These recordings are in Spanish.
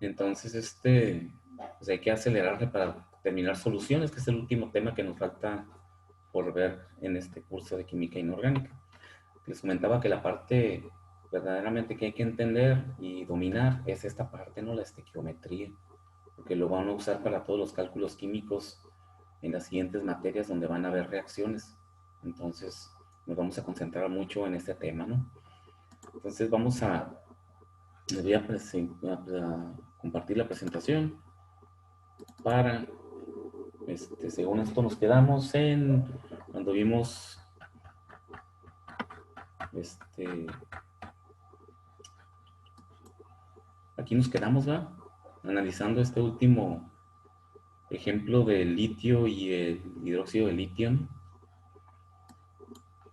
Entonces, pues hay que acelerarle para terminar soluciones, que es el último tema que nos falta por ver en este curso de química inorgánica. Les comentaba que la parte verdaderamente que hay que entender y dominar es esta parte, ¿no? La estequiometría, porque lo van a usar para todos los cálculos químicos en las siguientes materias donde van a haber reacciones. Entonces, nos vamos a concentrar mucho en este tema, ¿no? Entonces, les voy a compartir la presentación para, según esto nos quedamos en, cuando vimos, aquí nos quedamos, ¿va? Analizando este último ejemplo del litio y el hidróxido de litio.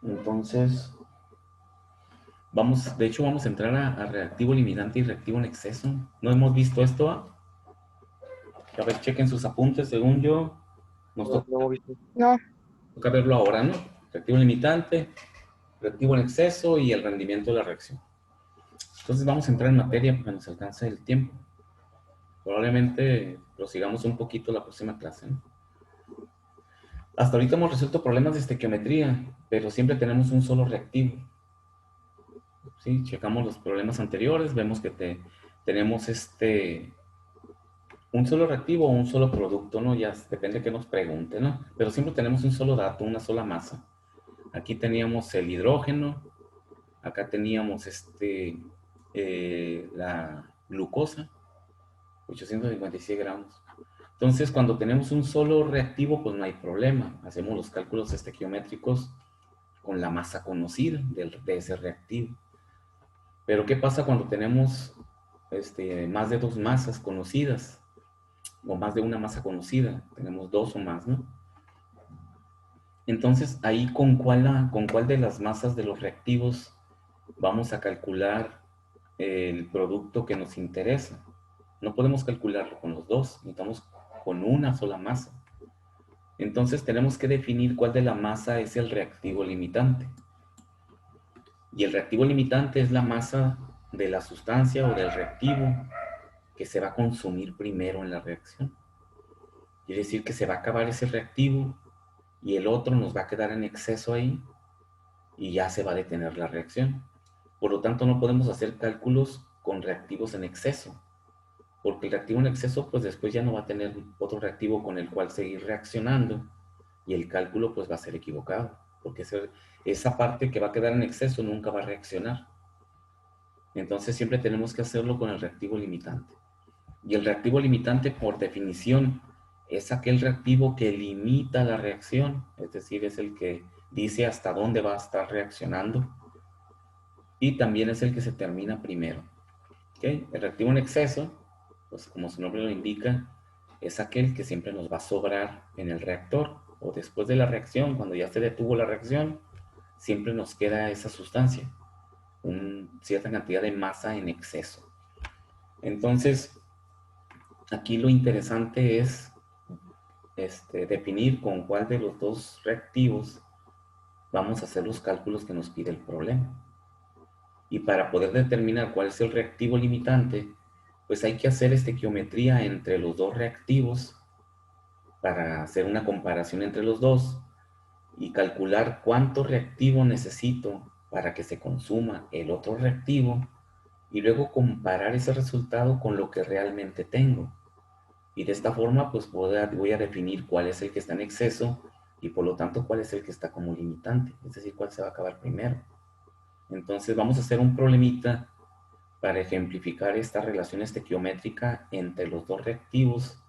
Entonces, de hecho vamos a entrar a reactivo limitante y reactivo en exceso. ¿No hemos visto esto? A ver, chequen sus apuntes, según yo, nos No, no hemos visto. toca verlo ahora, ¿no? Reactivo limitante, reactivo en exceso y el rendimiento de la reacción. Entonces vamos a entrar en materia porque nos alcanza el tiempo. Probablemente prosigamos un poquito la próxima clase, ¿no? Hasta ahorita hemos resuelto problemas de estequiometría, pero siempre tenemos un solo reactivo. ¿Sí? Checamos los problemas anteriores, vemos que tenemos un solo reactivo o un solo producto, ¿no? Ya depende de qué nos pregunte, ¿no? Pero siempre tenemos un solo dato, una sola masa. Aquí teníamos el hidrógeno, acá teníamos la glucosa, 856 gramos. Entonces, cuando tenemos un solo reactivo, pues no hay problema. Hacemos los cálculos estequiométricos con la masa conocida de ese reactivo. Pero, ¿qué pasa cuando tenemos más de dos masas conocidas? O más de una masa conocida. Tenemos dos o más, ¿no? Entonces, ahí, ¿con cuál de las masas de los reactivos vamos a calcular el producto que nos interesa? No podemos calcularlo con los dos, necesitamos con una sola masa. Entonces tenemos que definir cuál de la masa es el reactivo limitante. Y el reactivo limitante es la masa de la sustancia o del reactivo que se va a consumir primero en la reacción. Quiere decir que se va a acabar ese reactivo y el otro nos va a quedar en exceso ahí y ya se va a detener la reacción. Por lo tanto, no podemos hacer cálculos con reactivos en exceso, porque el reactivo en exceso pues después ya no va a tener otro reactivo con el cual seguir reaccionando y el cálculo pues va a ser equivocado, porque esa parte que va a quedar en exceso nunca va a reaccionar. Entonces siempre tenemos que hacerlo con el reactivo limitante. Y el reactivo limitante por definición es aquel reactivo que limita la reacción, es decir, es el que dice hasta dónde va a estar reaccionando y también es el que se termina primero. ¿Okay? El reactivo en exceso, pues como su nombre lo indica, es aquel que siempre nos va a sobrar en el reactor o después de la reacción, cuando ya se detuvo la reacción, siempre nos queda esa sustancia, cierta cantidad de masa en exceso. Entonces, aquí lo interesante es definir con cuál de los dos reactivos vamos a hacer los cálculos que nos pide el problema. Y para poder determinar cuál es el reactivo limitante, pues hay que hacer estequiometría entre los dos reactivos para hacer una comparación entre los dos y calcular cuánto reactivo necesito para que se consuma el otro reactivo y luego comparar ese resultado con lo que realmente tengo. Y de esta forma pues voy a definir cuál es el que está en exceso y por lo tanto cuál es el que está como limitante, es decir, cuál se va a acabar primero. Entonces vamos a hacer un problemita para ejemplificar esta relación estequiométrica entre los dos reactivos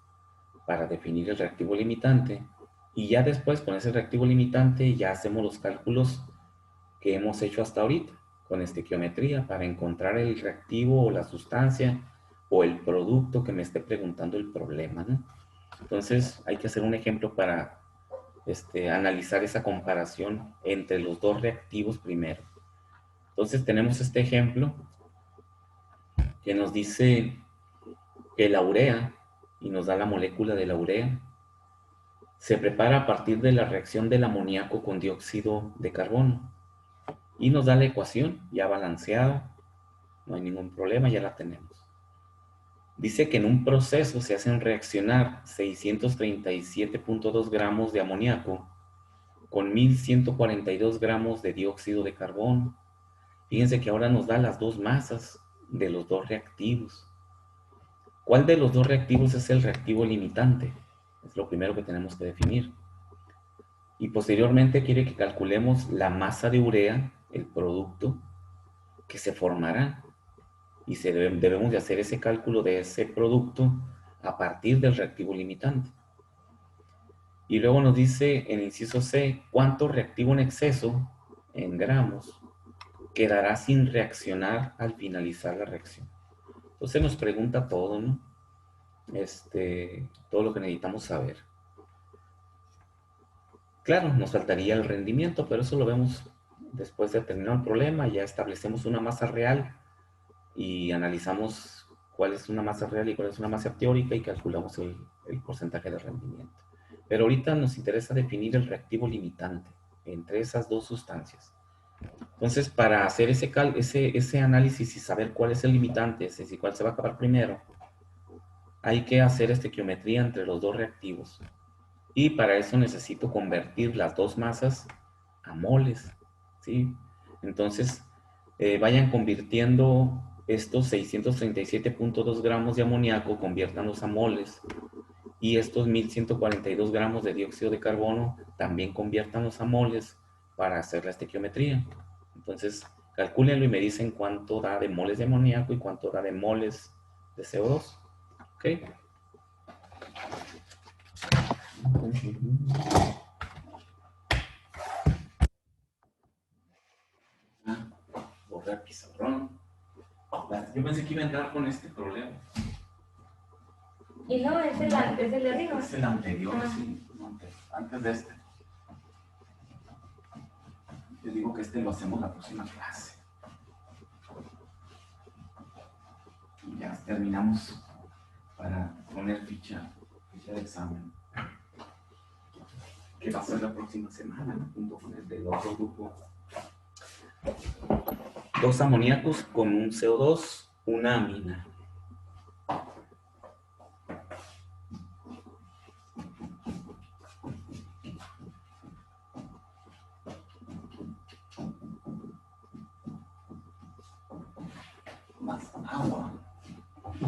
para definir el reactivo limitante y ya después con ese reactivo limitante ya hacemos los cálculos que hemos hecho hasta ahorita con estequiometría para encontrar el reactivo o la sustancia o el producto que me esté preguntando el problema, ¿no? Entonces hay que hacer un ejemplo para analizar esa comparación entre los dos reactivos primero. Entonces tenemos este ejemplo que nos dice que la urea, y nos da la molécula de la urea, se prepara a partir de la reacción del amoníaco con dióxido de carbono. Y nos da la ecuación ya balanceada, no hay ningún problema, ya la tenemos. Dice que en un proceso se hacen reaccionar 637.2 gramos de amoníaco con 1142 gramos de dióxido de carbono. Fíjense que ahora nos da las dos masas de los dos reactivos. ¿Cuál de los dos reactivos es el reactivo limitante? Es lo primero que tenemos que definir. Y posteriormente quiere que calculemos la masa de urea, el producto que se formará. Y debemos de hacer ese cálculo de ese producto a partir del reactivo limitante. Y luego nos dice en el inciso C, ¿cuánto reactivo en exceso, en gramos, quedará sin reaccionar al finalizar la reacción? Entonces nos pregunta todo, ¿no? Todo lo que necesitamos saber. Claro, nos faltaría el rendimiento, pero eso lo vemos después de terminar el problema. Ya establecemos una masa real y analizamos cuál es una masa real y cuál es una masa teórica y calculamos el porcentaje de rendimiento. Pero ahorita nos interesa definir el reactivo limitante entre esas dos sustancias. Entonces, para hacer ese análisis y saber cuál es el limitante, es decir, cuál se va a acabar primero, hay que hacer estequiometría entre los dos reactivos. Y para eso necesito convertir las dos masas a moles, ¿sí? Entonces, vayan convirtiendo estos 637.2 gramos de amoníaco, conviértanlos a moles. Y estos 1142 gramos de dióxido de carbono, también conviértanlos a moles para hacer la estequiometría. Entonces, calcúlenlo y me dicen cuánto da de moles de amoníaco y cuánto da de moles de CO2. ¿Ok? Borrar pizarrón. Yo pensé que iba a entrar con este problema. Y no, es el de arriba. Es el anterior, sí. Antes de este. Yo digo que este lo hacemos la próxima clase. Y ya terminamos para poner ficha de examen. Que va a ser la próxima semana, ¿no? Junto con el del otro grupo. 2 amoníacos con un CO2, una amina. Más agua.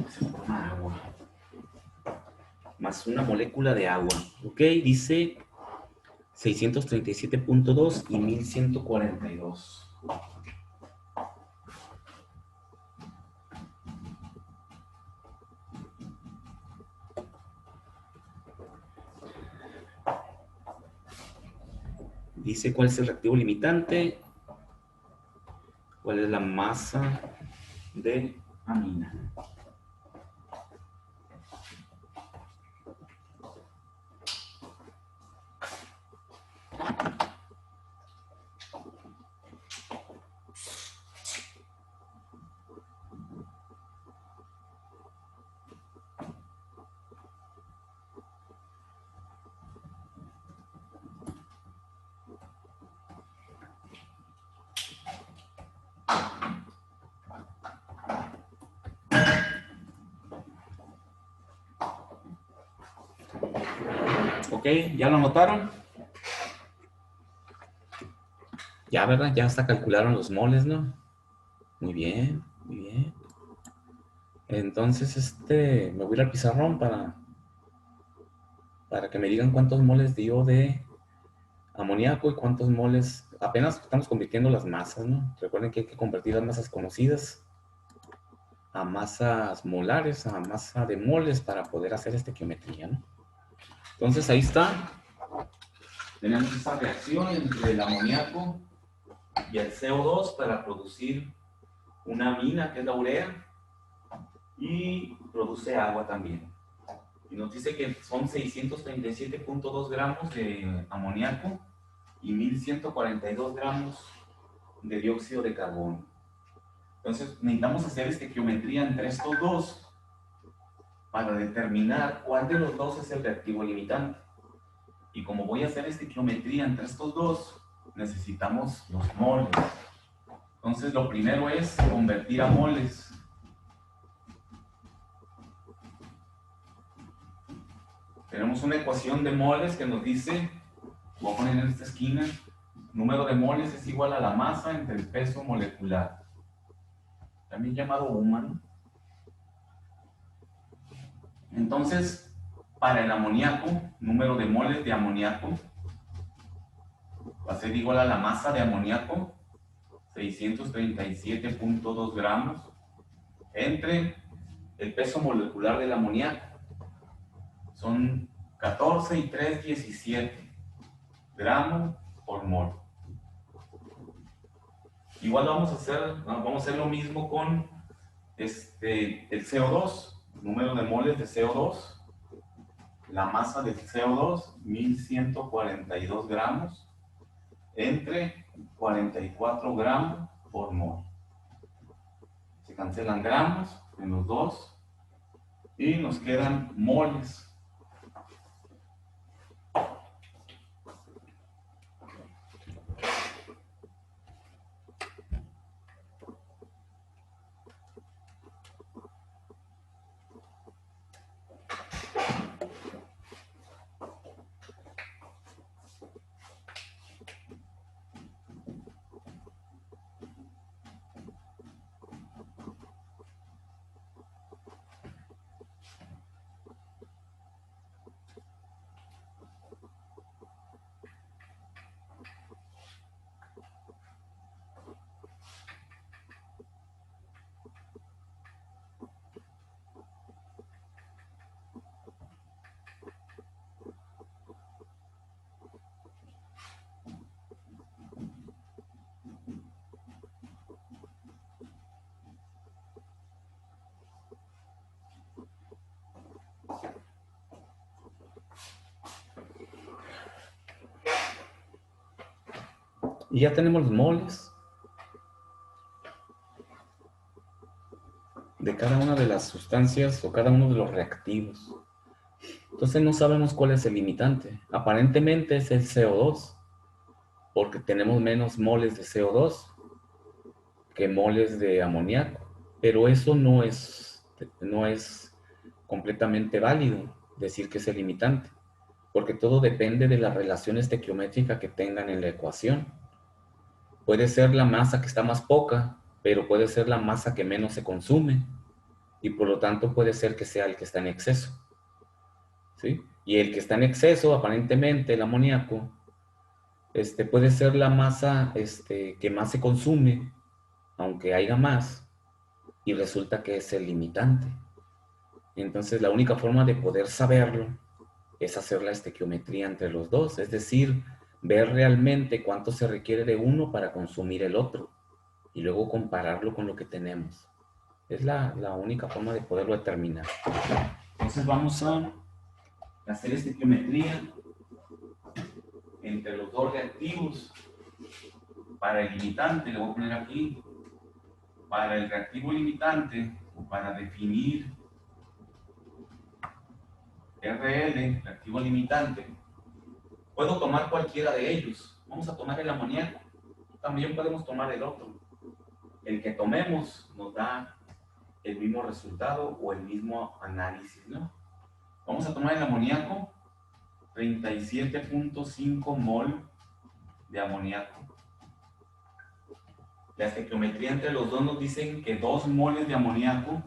Se forma agua. Más una molécula de agua. Ok, dice 637.2 y 1142. Dice cuál es el reactivo limitante, cuál es la masa de amina. Ok, ¿ya lo anotaron? Ya, ¿verdad? Ya hasta calcularon los moles, ¿no? Muy bien, muy bien. Entonces, me voy a ir al pizarrón para que me digan cuántos moles dio de amoníaco y cuántos moles. Apenas estamos convirtiendo las masas, ¿no? Recuerden que hay que convertir las masas conocidas a masas molares, a masa de moles para poder hacer estequiometría, ¿no? Entonces, ahí está. Tenemos esa reacción entre el amoníaco y el CO2 para producir una amina, que es la urea, y produce agua también. Y nos dice que son 637.2 gramos de amoníaco y 1142 gramos de dióxido de carbono. Entonces necesitamos hacer estequiometría entre estos dos para determinar cuál de los dos es el reactivo limitante. Y como voy a hacer estequiometría entre estos dos, necesitamos los moles. Entonces lo primero es convertir a moles. Tenemos una ecuación de moles que nos dice, voy a poner en esta esquina, número de moles es igual a la masa entre el peso molecular, también llamado humano. Entonces, para el amoníaco, número de moles de amoníaco va a ser igual a la masa de amoníaco, 637.2 gramos, entre el peso molecular del amoníaco. Son 14 y 3, 17 gramos por mol. Igual vamos a hacer lo mismo con el CO2, número de moles de CO2. La masa del CO2, 1142 gramos, entre 44 gramos por mol. Se cancelan gramos en los dos y nos quedan moles. Y ya tenemos los moles de cada una de las sustancias o cada uno de los reactivos. Entonces no sabemos cuál es el limitante. Aparentemente es el CO2, porque tenemos menos moles de CO2 que moles de amoníaco. Pero eso no es completamente válido decir que es el limitante, porque todo depende de la relación estequiométrica que tengan en la ecuación. Puede ser la masa que está más poca, pero puede ser la masa que menos se consume, y por lo tanto puede ser que sea el que está en exceso, ¿sí? Y el que está en exceso, aparentemente, el amoníaco, puede ser la masa que más se consume, aunque haya más, y resulta que es el limitante. Entonces, la única forma de poder saberlo es hacer la estequiometría entre los dos, es decir, ver realmente cuánto se requiere de uno para consumir el otro, y luego compararlo con lo que tenemos. Es la única forma de poderlo determinar. Entonces vamos a hacer estequiometría entre los dos reactivos. Para el limitante, le voy a poner aquí, para el reactivo limitante, o para definir RL, reactivo limitante, puedo tomar cualquiera de ellos. Vamos a tomar el amoníaco, también podemos tomar el otro. El que tomemos nos da el mismo resultado o el mismo análisis, ¿no? Vamos a tomar el amoníaco, 37.5 mol de amoníaco. La estequiometría entre los dos nos dicen que 2 moles de amoníaco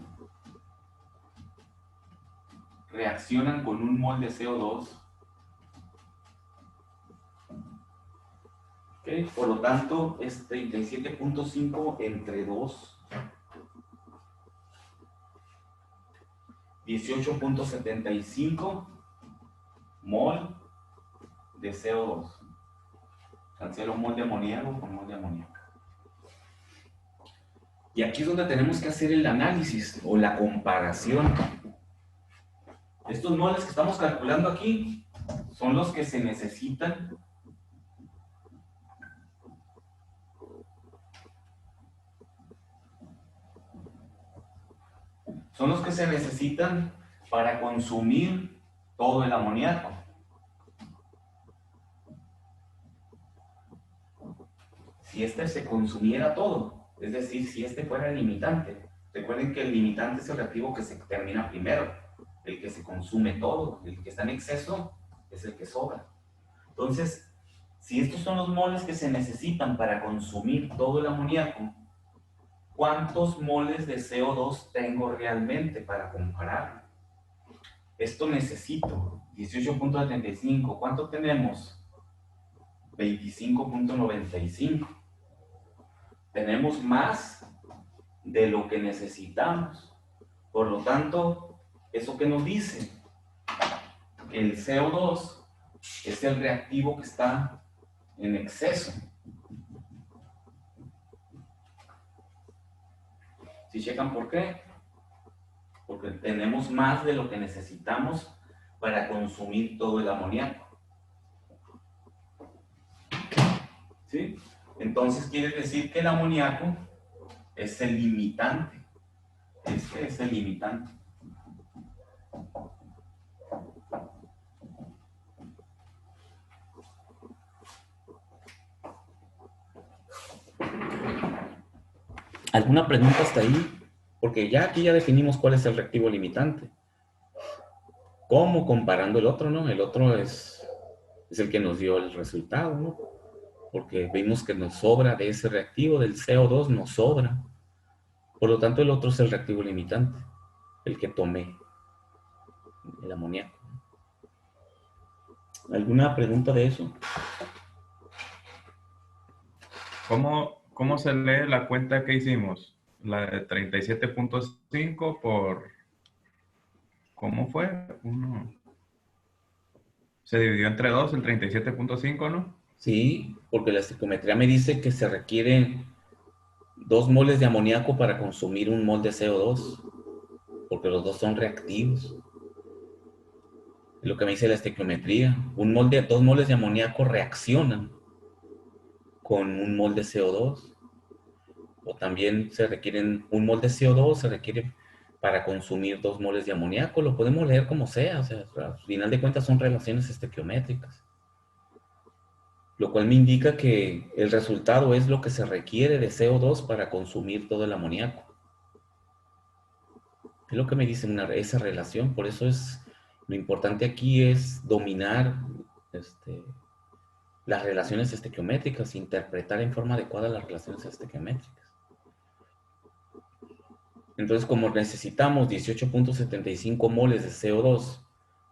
reaccionan con 1 mol de CO2. ¿Okay? Por lo tanto, es 37.5 entre 2. 18.75 mol de CO2. Cancelo mol de amoníaco con mol de amoníaco. Y aquí es donde tenemos que hacer el análisis o la comparación. Estos moles que estamos calculando aquí son los que se necesitan para consumir todo el amoníaco. Si se consumiera todo, es decir, si fuera el limitante. Recuerden que el limitante es el reactivo que se termina primero. el que se consume todo. El que está en exceso es el que sobra. Entonces, si estos son los moles que se necesitan para consumir todo el amoníaco, ¿cuántos moles de CO2 tengo realmente para comparar? Esto necesito 18.75. ¿Cuánto tenemos? 25.95. Tenemos más de lo que necesitamos. Por lo tanto, ¿eso qué nos dice? Que el CO2 es el reactivo que está en exceso. ¿Sí checan por qué? Porque tenemos más de lo que necesitamos para consumir todo el amoníaco. ¿Sí? Entonces quiere decir que el amoníaco es el limitante. Este es el limitante. ¿Alguna pregunta hasta ahí? Porque ya aquí ya definimos cuál es el reactivo limitante. ¿Cómo? Comparando el otro, ¿no? El otro es el que nos dio el resultado, ¿no? Porque vimos que nos sobra de ese reactivo, del CO2 nos sobra. Por lo tanto, el otro es el reactivo limitante, el que tomé, el amoníaco. ¿Alguna pregunta de eso? ¿Cómo se lee la cuenta que hicimos? La de 37.5 por... ¿Cómo fue? Se dividió entre 2 el 37.5, ¿no? Sí, porque la estequiometría me dice que se requieren 2 moles de amoníaco para consumir 1 mol de CO2, porque los dos son reactivos. Es lo que me dice la estequiometría. 2 moles de amoníaco reaccionan con 1 mol de CO2. O también se requieren 1 mol de CO2, se requiere para consumir 2 moles de amoníaco. Lo podemos leer como sea, o sea, al final de cuentas son relaciones estequiométricas. Lo cual me indica que el resultado es lo que se requiere de CO2 para consumir todo el amoníaco. Es lo que me dice esa relación, por eso es lo importante aquí es dominar las relaciones estequiométricas, interpretar en forma adecuada las relaciones estequiométricas. Entonces, como necesitamos 18.75 moles de CO2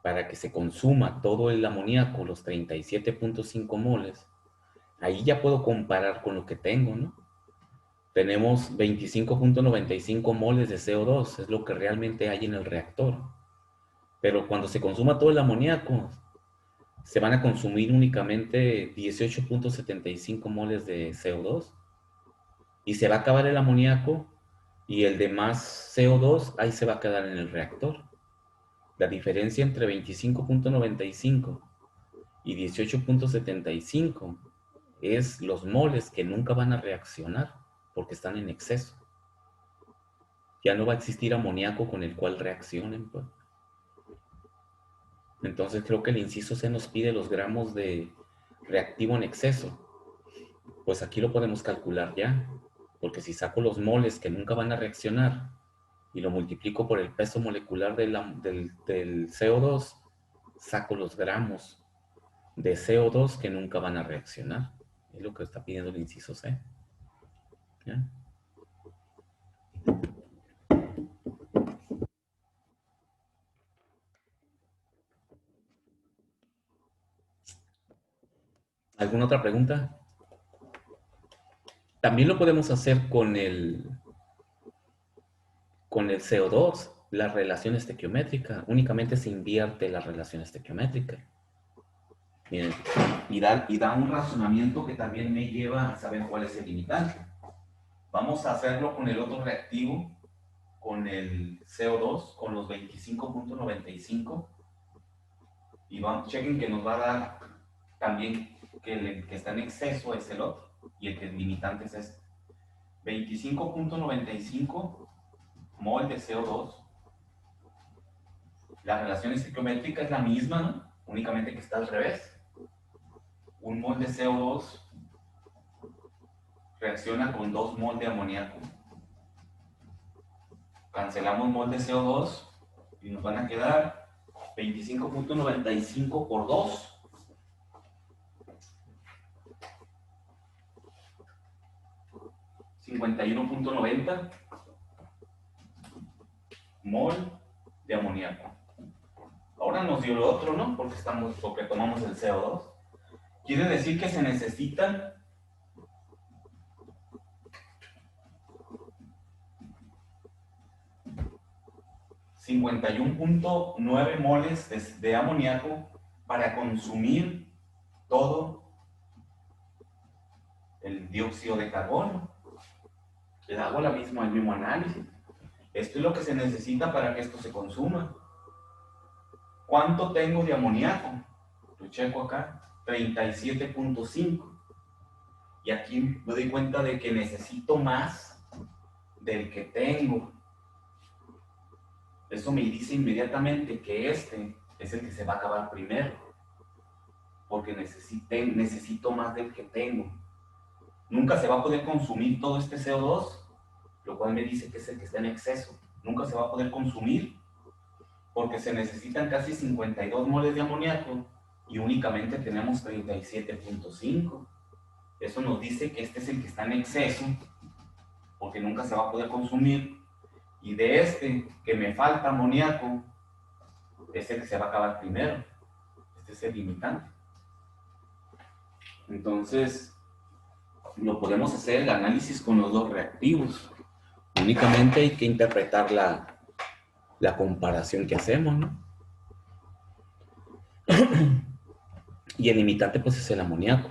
para que se consuma todo el amoníaco, los 37.5 moles, ahí ya puedo comparar con lo que tengo, ¿no? Tenemos 25.95 moles de CO2, es lo que realmente hay en el reactor. Pero cuando se consuma todo el amoníaco, se van a consumir únicamente 18.75 moles de CO2 y se va a acabar el amoníaco y el demás CO2 ahí se va a quedar en el reactor. La diferencia entre 25.95 y 18.75 es los moles que nunca van a reaccionar porque están en exceso. Ya no va a existir amoníaco con el cual reaccionen, pues. Entonces creo que el inciso C nos pide los gramos de reactivo en exceso. Pues aquí lo podemos calcular ya, porque si saco los moles que nunca van a reaccionar y lo multiplico por el peso molecular del CO2, saco los gramos de CO2 que nunca van a reaccionar. Es lo que está pidiendo el inciso C. ¿Ya? ¿Alguna otra pregunta? También lo podemos hacer con el CO2, la relación estequiométrica. Únicamente se invierte la relación estequiométrica. Miren, y da un razonamiento que también me lleva a saber cuál es el limitante. Vamos a hacerlo con el otro reactivo, con el CO2, con los 25.95. Y chequen que nos va a dar también que el que está en exceso es el otro y el que es limitante es este. 25.95 mol de CO2. La relación estequiométrica es la misma, ¿no? Únicamente que está al revés. 1 mol de CO2 reacciona con 2 mol de amoníaco. Cancelamos mol de CO2 Y nos van a quedar 25.95 por 2. $51.90 mol de amoníaco. Ahora nos dio lo otro, ¿no? Porque tomamos el CO2. Quiere decir que se necesitan 51.9 moles de amoníaco para consumir todo el dióxido de carbono. Le hago el mismo análisis. Esto es lo que se necesita para que esto se consuma. ¿Cuánto tengo de amoníaco? Lo checo acá, 37.5. Y aquí me doy cuenta de que necesito más del que tengo. Eso me dice inmediatamente que este es el que se va a acabar primero, porque necesito más del que tengo. Nunca se va a poder consumir todo este CO2, lo cual me dice que es el que está en exceso. Nunca se va a poder consumir, porque se necesitan casi 52 moles de amoníaco y únicamente tenemos 37.5. Eso nos dice que este es el que está en exceso, porque nunca se va a poder consumir. Y de este que me falta amoníaco, es el que se va a acabar primero. Este es el limitante. Entonces, lo podemos hacer el análisis con los dos reactivos. Únicamente hay que interpretar la comparación que hacemos, ¿no? Y el limitante, pues, es el amoníaco.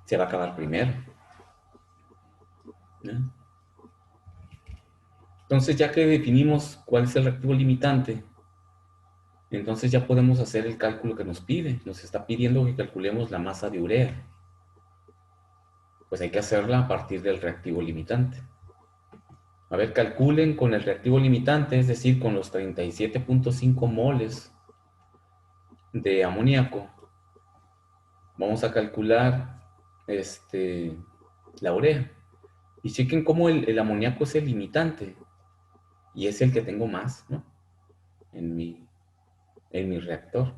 Se va a acabar primero, ¿no? Entonces, ya que definimos cuál es el reactivo limitante, entonces ya podemos hacer el cálculo que nos pide. Nos está pidiendo que calculemos la masa de urea. Pues hay que hacerla a partir del reactivo limitante. A ver, calculen con el reactivo limitante, es decir, con los 37.5 moles de amoníaco. Vamos a calcular la urea. Y chequen cómo el amoníaco es el limitante. Y es el que tengo más, ¿no? En mi reactor.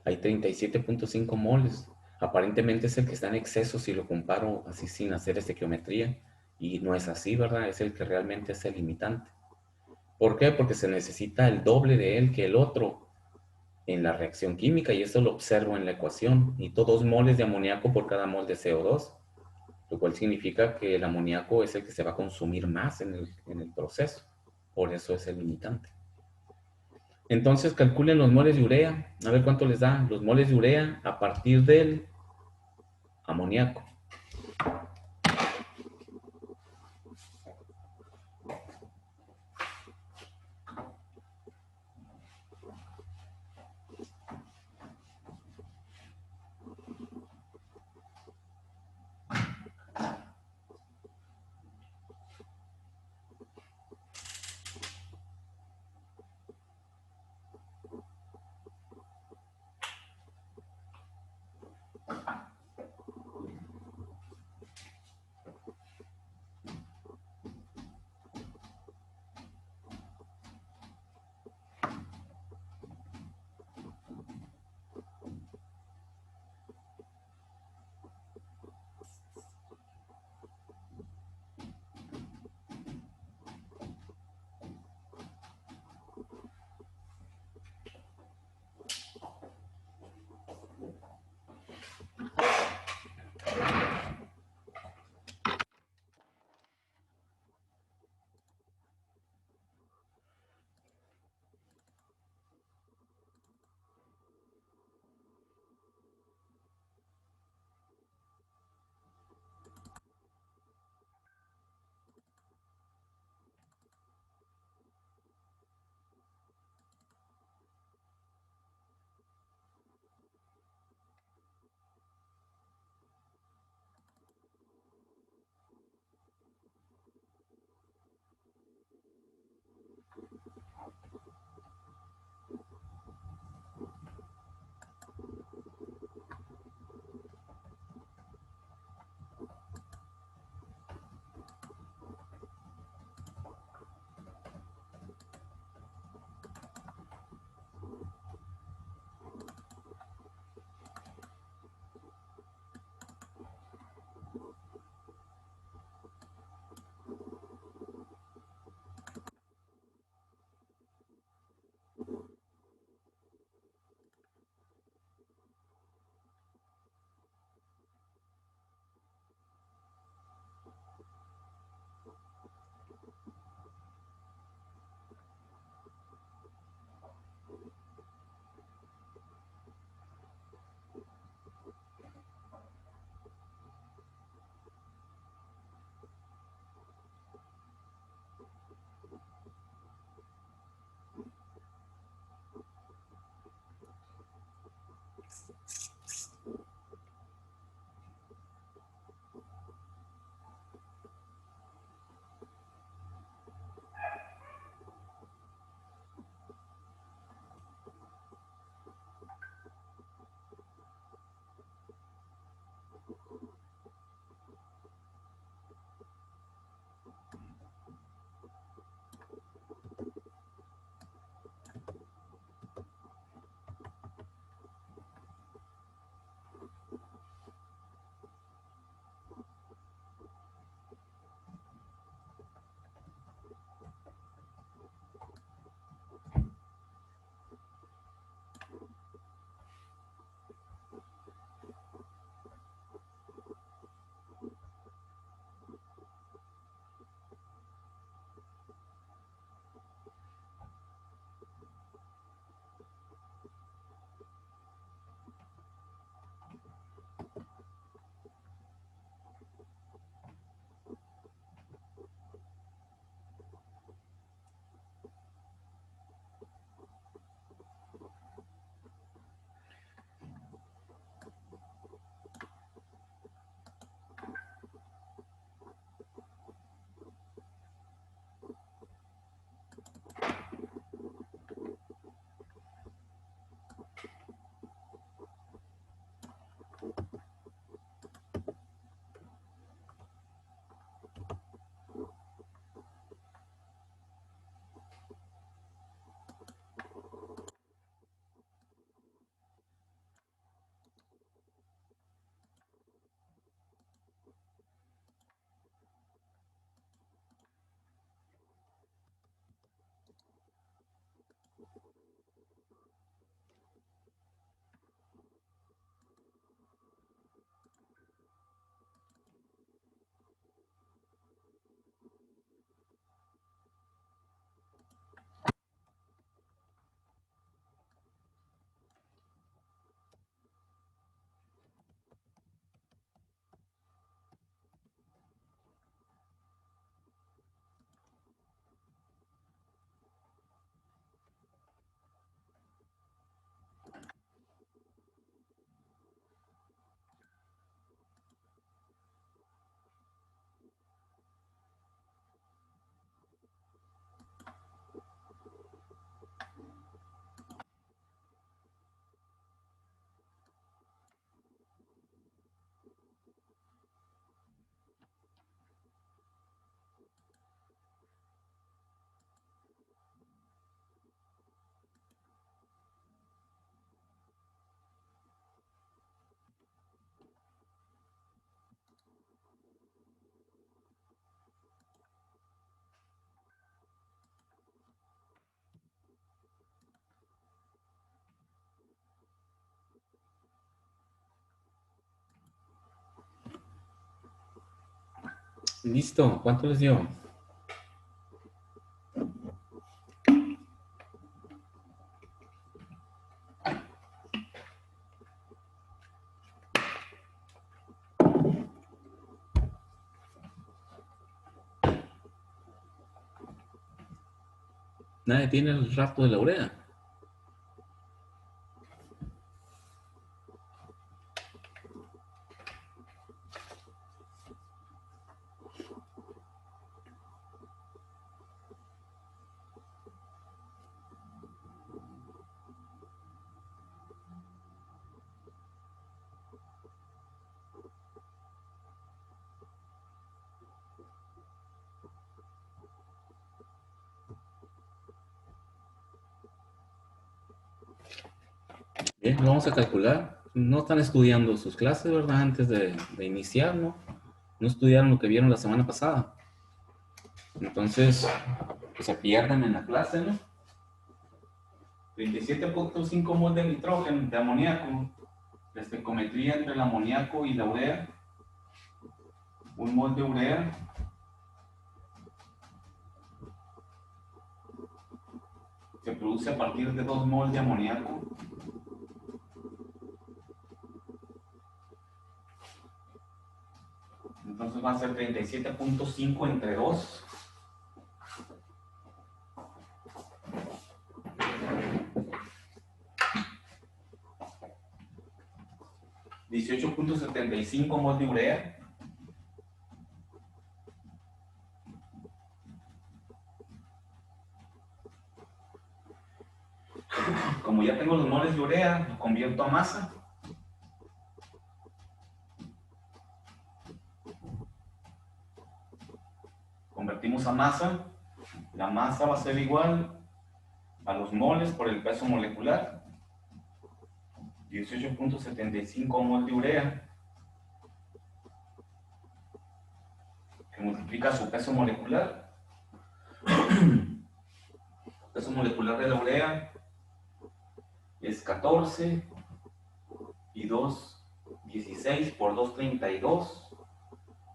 Hay 37.5 moles. Aparentemente es el que está en exceso si lo comparo así sin hacer estequiometría. Y no es así, ¿verdad? Es el que realmente es el limitante. ¿Por qué? Porque se necesita el doble de él que el otro en la reacción química, y eso lo observo en la ecuación. Necesito 2 moles de amoníaco por cada mol de CO2, lo cual significa que el amoníaco es el que se va a consumir más en el proceso. Por eso es el limitante. Entonces calculen los moles de urea, a ver cuánto les da los moles de urea a partir del amoníaco. Listo, ¿cuánto les dio? Nadie tiene el rastro de la urea. Bien, lo vamos a calcular. No están estudiando sus clases, ¿verdad? Antes de iniciar, ¿no? No estudiaron lo que vieron la semana pasada. Entonces, pues se pierden en la clase, ¿no? 27.5 mol de nitrógeno, de amoníaco. La estequiometría entre el amoníaco y la urea. 1 mol de urea se produce a partir de 2 mol de amoníaco. Entonces va a ser 37.5 entre 2. $18.75 mol de urea. Como ya tengo los moles de urea, lo convierto a masa. Convertimos a masa. La masa va a ser igual a los moles por el peso molecular. 18.75 mol de urea, que multiplica su peso molecular. El peso molecular de la urea es 14 y 2, 16 por 2, 32,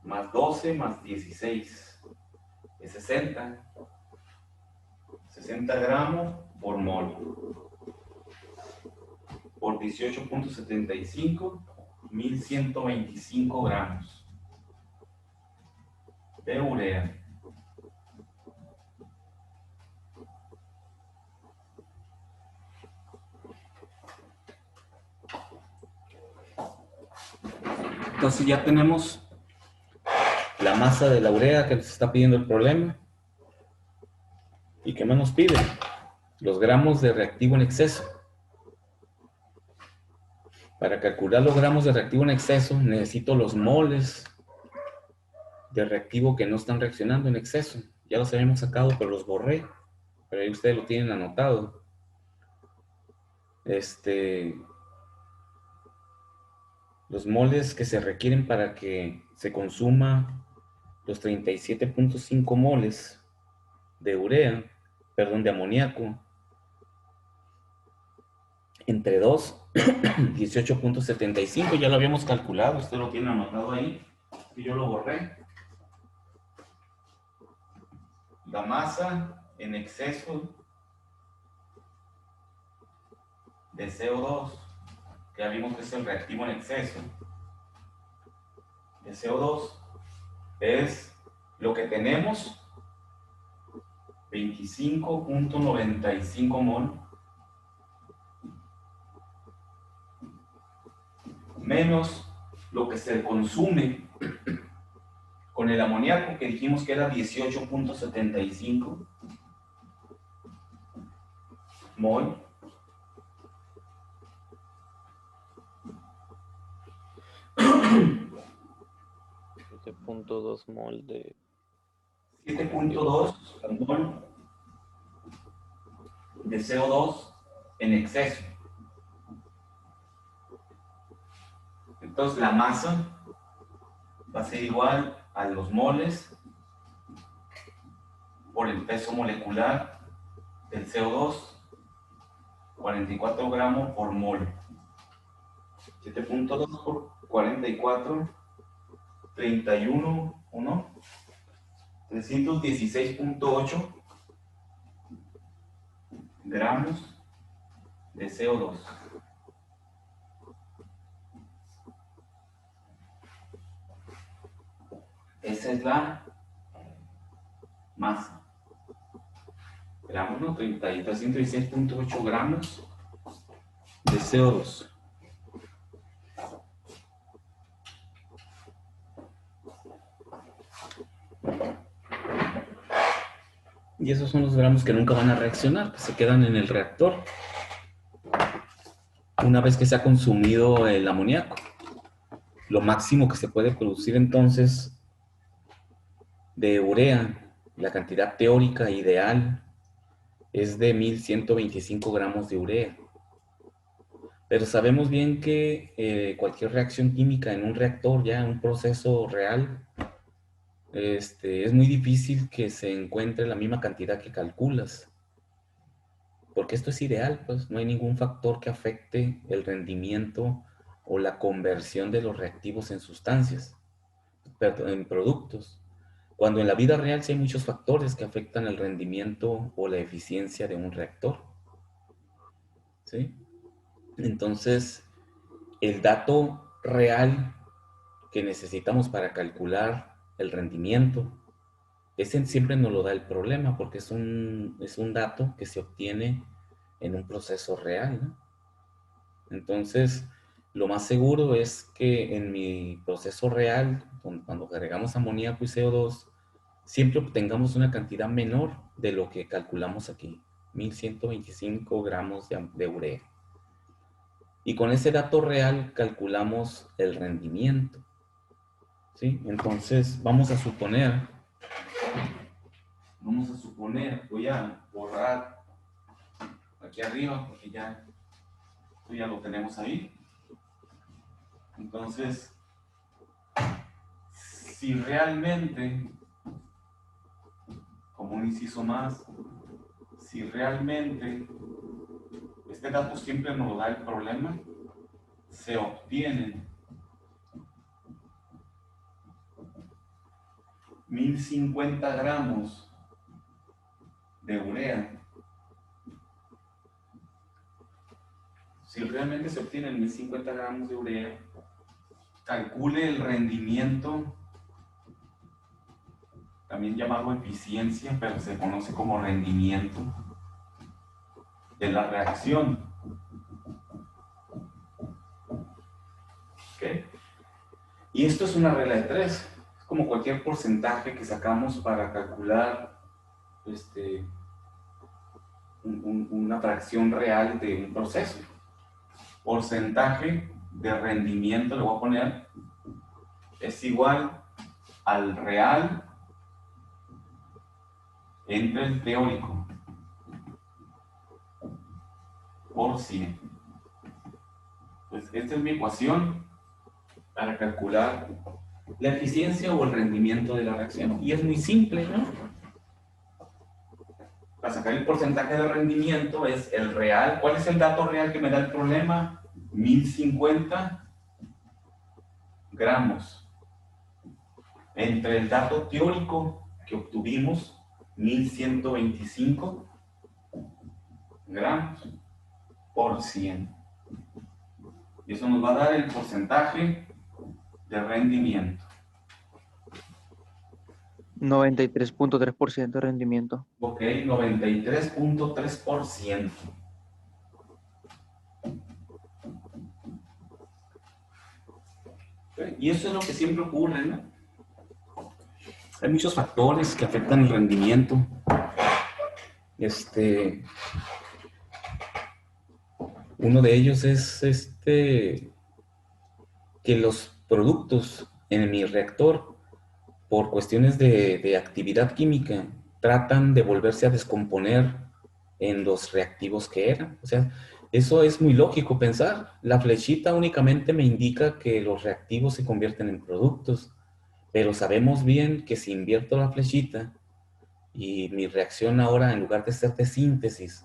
más 12 más 16, es 60 gramos por mol, por 18.75, 1125 gramos de urea. Entonces ya tenemos la masa de la urea que nos está pidiendo el problema. ¿Y qué más nos pide? Los gramos de reactivo en exceso. Para calcular los gramos de reactivo en exceso, necesito los moles de reactivo que no están reaccionando en exceso. Ya los habíamos sacado, pero los borré. Pero ahí ustedes lo tienen anotado. Los moles que se requieren para que se consuma los 37.5 moles de urea, perdón, de amoníaco, entre 2, 18.75, ya lo habíamos calculado, usted lo tiene anotado ahí, y yo lo borré. La masa en exceso de CO2, que ya vimos que es el reactivo en exceso de CO2, es lo que tenemos, 25.95 mol, menos lo que se consume con el amoníaco, que dijimos que era 18.75 mol, .2 mol de 7.2 mol de CO2 en exceso. Entonces la masa va a ser igual a los moles por el peso molecular del CO2, 44 gramos por mol. 7.2 por 44, 31 ¿o no? 316.8 gramos de CO2. Esa es la masa. Gramos, ¿no? 316.8 gramos de CO2. Y esos son los gramos que nunca van a reaccionar, que se quedan en el reactor una vez que se ha consumido el amoníaco. Lo máximo que se puede producir entonces de urea, la cantidad teórica ideal, es de 1125 gramos de urea. Pero sabemos bien que cualquier reacción química en un reactor, ya en un proceso real, es muy difícil que se encuentre la misma cantidad que calculas. Porque esto es ideal, pues no hay ningún factor que afecte el rendimiento o la conversión de los reactivos en sustancias, en productos. Cuando en la vida real sí hay muchos factores que afectan el rendimiento o la eficiencia de un reactor. ¿Sí? Entonces, el dato real que necesitamos para calcular el rendimiento, ese siempre nos lo da el problema porque es un dato que se obtiene en un proceso real, ¿no? Entonces, lo más seguro es que en mi proceso real, cuando agregamos amoníaco y CO2, siempre obtengamos una cantidad menor de lo que calculamos aquí, 1125 gramos de urea. Y con ese dato real calculamos el rendimiento, ¿sí? Entonces, vamos a suponer, voy a borrar aquí arriba porque ya, esto ya lo tenemos ahí. Entonces, si realmente, como un inciso más, si realmente este dato siempre nos da el problema, se obtienen 1050 gramos de urea. Si realmente se obtienen 1050 gramos de urea, calcule el rendimiento, también llamado eficiencia, pero se conoce como rendimiento de la reacción. ¿Okay? Y esto es una regla de 3. Es como cualquier porcentaje que sacamos para calcular una fracción real de un proceso. Porcentaje de rendimiento, le voy a poner, es igual al real entre el teórico por 100. Pues esta es mi ecuación para calcular la eficiencia o el rendimiento de la reacción. Y es muy simple, ¿no? Para sacar el porcentaje de rendimiento es el real. ¿Cuál es el dato real que me da el problema? 1050 gramos. Entre el dato teórico que obtuvimos, 1125 gramos por 100. Y eso nos va a dar el porcentaje de rendimiento. 93.3% de rendimiento. Ok, 93.3%. Okay, y eso es lo que siempre ocurre, ¿no? Hay muchos factores que afectan el rendimiento. Uno de ellos es que los productos en mi reactor, por cuestiones de actividad química, tratan de volverse a descomponer en los reactivos que eran. O sea, eso es muy lógico pensar. La flechita únicamente me indica que los reactivos se convierten en productos, pero sabemos bien que si invierto la flechita y mi reacción ahora, en lugar de ser de síntesis,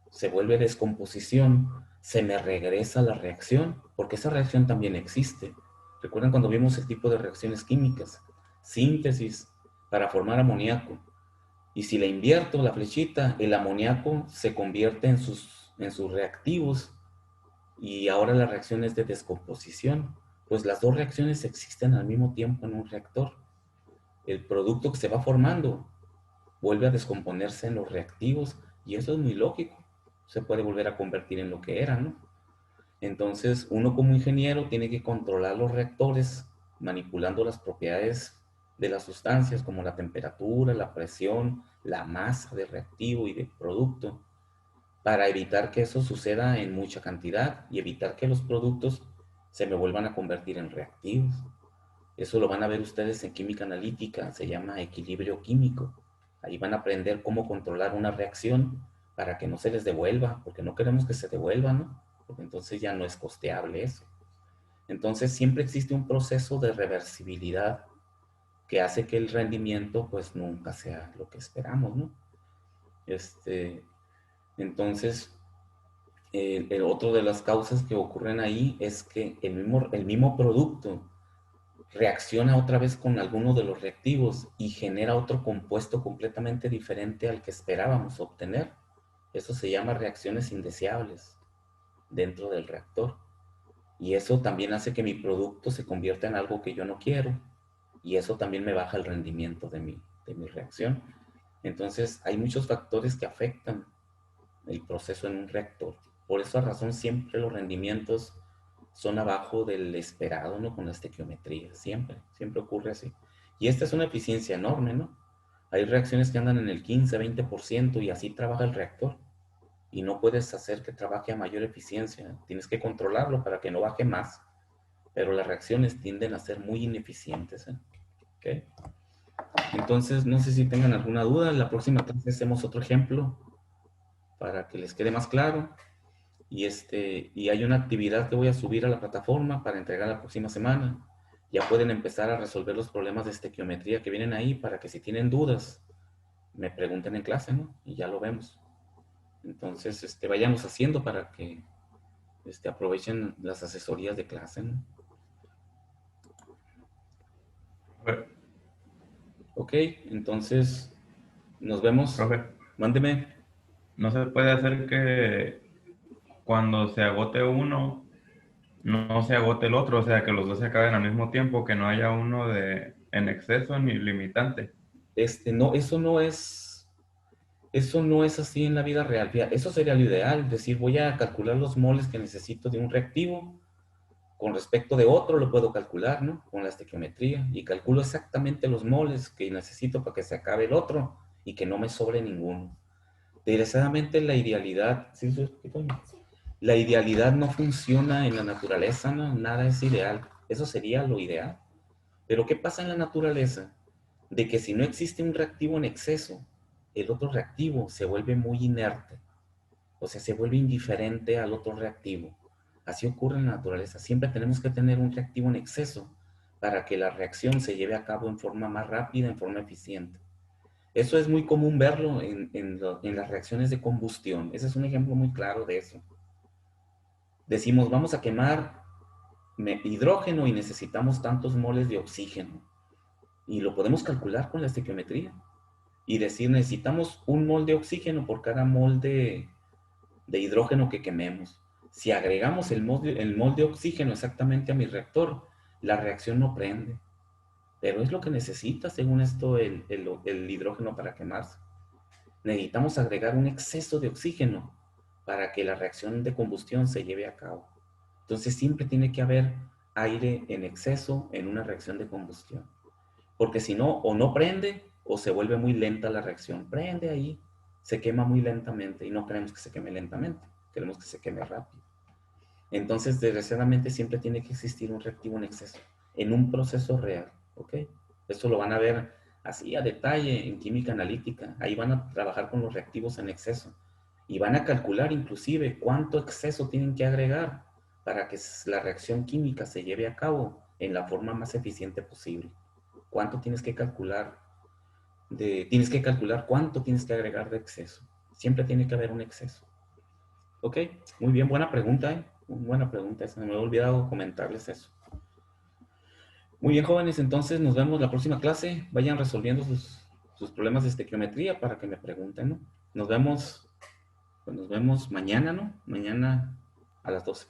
se vuelve descomposición, se me regresa la reacción, porque esa reacción también existe. ¿Recuerdan cuando vimos el tipo de reacciones químicas? síntesis para formar amoníaco. Y si le invierto la flechita, el amoníaco se convierte en sus reactivos y ahora la reacción es de descomposición. Pues las dos reacciones existen al mismo tiempo en un reactor. El producto que se va formando vuelve a descomponerse en los reactivos y eso es muy lógico. Se puede volver a convertir en lo que era, ¿no? Entonces, uno como ingeniero tiene que controlar los reactores manipulando las propiedades de las sustancias como la temperatura, la presión, la masa del reactivo y del producto para evitar que eso suceda en mucha cantidad y evitar que los productos se me vuelvan a convertir en reactivos. Eso lo van a ver ustedes en química analítica, se llama equilibrio químico. Ahí van a aprender cómo controlar una reacción para que no se les devuelva, porque no queremos que se devuelva, ¿no? Porque entonces ya no es costeable eso. Entonces siempre existe un proceso de reversibilidad que hace que el rendimiento pues nunca sea lo que esperamos, ¿no? Entonces, el otro de las causas que ocurren ahí es que el mismo producto reacciona otra vez con alguno de los reactivos y genera otro compuesto completamente diferente al que esperábamos obtener. Eso se llama reacciones indeseables dentro del reactor. Y eso también hace que mi producto se convierta en algo que yo no quiero. Y eso también me baja el rendimiento de mi reacción. Entonces, hay muchos factores que afectan el proceso en un reactor. Por esa razón, siempre los rendimientos son abajo del esperado, ¿no? Con la estequiometría, siempre ocurre así. Y esta es una eficiencia enorme, ¿no? Hay reacciones que andan en el 15, 20% y así trabaja el reactor. Y no puedes hacer que trabaje a mayor eficiencia. Tienes que controlarlo para que no baje más. Pero las reacciones tienden a ser muy ineficientes, ¿eh? ¿Okay? Entonces, no sé si tengan alguna duda. La próxima clase hacemos otro ejemplo para que les quede más claro. Y hay una actividad que voy a subir a la plataforma para entregar la próxima semana. Ya pueden empezar a resolver los problemas de estequiometría que vienen ahí para que si tienen dudas, me pregunten en clase, ¿no? Y ya lo vemos. Entonces, vayamos haciendo para que aprovechen las asesorías de clase, ¿no? Profe, Ok, entonces, nos vemos. profe, Mándeme. ¿no se puede hacer que cuando se agote uno, no se agote el otro? O sea, que los dos se acaben al mismo tiempo, que no haya uno en exceso ni limitante. No, eso no es así en la vida real. Fíjate, eso sería lo ideal, decir, voy a calcular los moles que necesito de un reactivo con respecto de otro, lo puedo calcular, ¿no? Con la estequiometría y calculo exactamente los moles que necesito para que se acabe el otro y que no me sobre ninguno. Desgraciadamente la idealidad, ¿sí, la idealidad no funciona en la naturaleza, ¿no? Nada es ideal. Eso sería lo ideal. Pero ¿qué pasa en la naturaleza? De que si no existe un reactivo en exceso, el otro reactivo se vuelve muy inerte, o sea, se vuelve indiferente al otro reactivo. Así ocurre en la naturaleza. Siempre tenemos que tener un reactivo en exceso para que la reacción se lleve a cabo en forma más rápida, en forma eficiente. Eso es muy común verlo en las reacciones de combustión. Ese es un ejemplo muy claro de eso. Decimos, vamos a quemar hidrógeno y necesitamos tantos moles de oxígeno. Y lo podemos calcular con la estequiometría. Y decir, necesitamos un mol de oxígeno por cada mol de hidrógeno que quememos. Si agregamos el mol de oxígeno exactamente a mi reactor, la reacción no prende. Pero es lo que necesita, según esto, el hidrógeno para quemarse. Necesitamos agregar un exceso de oxígeno para que la reacción de combustión se lleve a cabo. Entonces siempre tiene que haber aire en exceso en una reacción de combustión. Porque si no, o no prende o se vuelve muy lenta la reacción. Prende ahí, se quema muy lentamente y no queremos que se queme lentamente, queremos que se queme rápido. Entonces, desgraciadamente, siempre tiene que existir un reactivo en exceso en un proceso real, ¿ok? Esto lo van a ver así a detalle en química analítica. Ahí van a trabajar con los reactivos en exceso y van a calcular inclusive cuánto exceso tienen que agregar para que la reacción química se lleve a cabo en la forma más eficiente posible. ¿Cuánto tienes que calcular? Tienes que calcular cuánto tienes que agregar de exceso. Siempre tiene que haber un exceso. Ok, muy bien, buena pregunta, ¿eh? Muy buena pregunta, esa. Me he olvidado comentarles eso. Muy bien, jóvenes, entonces nos vemos la próxima clase. Vayan resolviendo sus problemas de estequiometría para que me pregunten, ¿no? Nos vemos, pues nos vemos mañana, ¿no? Mañana a las 12.